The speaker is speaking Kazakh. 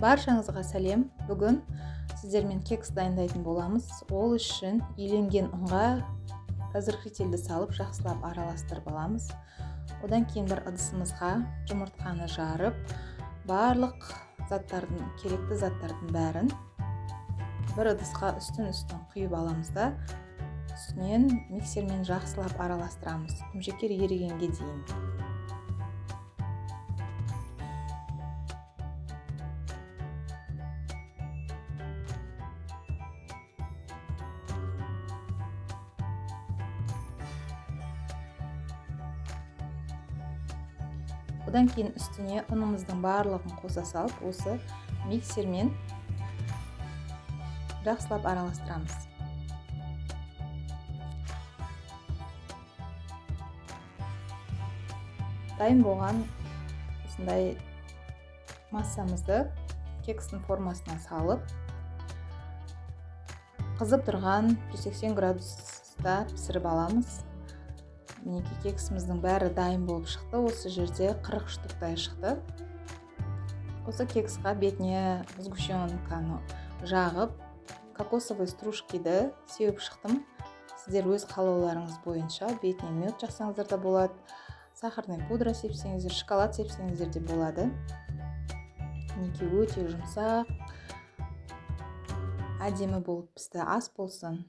Баршаңызға сәлем. Бүгін сіздермен кекс дайындайтын боламыз. Ол үшін иленген ұнға разрыхлительді салып, жақсылап араластырып аламыз. Одан кейін бір ыдысымызға жұмыртқаны жарып, барлық керекті заттардың бәрін бір ыдысқа үстін құйып аламыз да, үстінен миксермен жақсылап араластырамыз, құмшекер ерігенге дейін. Одан кейін үстіне ұнымыздың барлығын қоса салып, осы миксермен жақсылап араластырамыз. Дайын болған осындай массамызды кекстің формасына салып, қызып тұрған 180 градуста пісіріп аламыз. Мінекей кексіміздің бәрі дайын болып шықты. Осы жерде 40 штуктай шықты. Осы кексқа бетіне сгущенканы жағып, кокосовый стружкиді сеуіп шықтым. Сіздер өз қалауларыңыз бойынша бетіне мед жақсаңыздар да болады, сахарный пудра сепсеңіздер, шоколад сепсеңіздер де болады. Мінекей өте жұмсақ, әдемі болып пісті. Ас болсын.